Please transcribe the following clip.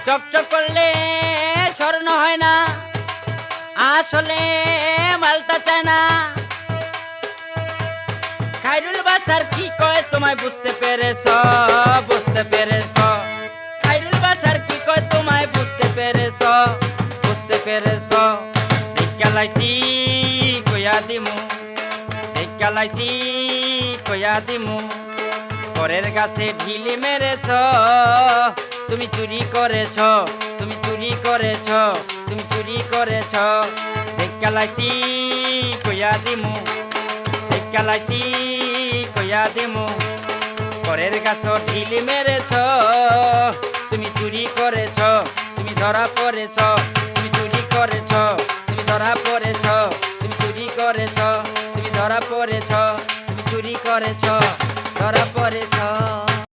চকচক করলে স্বর্ণ হয় না, আসলে মালটা চায় না। খাইরুল বাসার কি কয় তোমায় বুঝতে পেরেছ, বুঝতে পেরেছ। খাইরুল বাসার কি কয় তোমায় বুঝতে পেরেছ, বুঝতে পেরেছ। দেখালাইছি কইয়া দিমু, দেখালাইছি কইয়া দিমু। পরের গাছে ঢিলি মেরেছ, তুমি চুরি করেছ, তুমি চুরি করেছ, তুমি চুরি করেছ। দেখালাইছি কইয়া দিমু, দেখালাইছি কইয়া দিমু। পরের গাছে ঢিলি মেরেছ, তুমি চুরি করেছ, তুমি ধরা পড়েছ, তুমি চুরি করেছ, তুমি ধরা পড়েছ, তুমি চুরি করেছ, তুমি ধরা পড়েছ, তুমি চুরি করেছ, ধরা পড়েছ।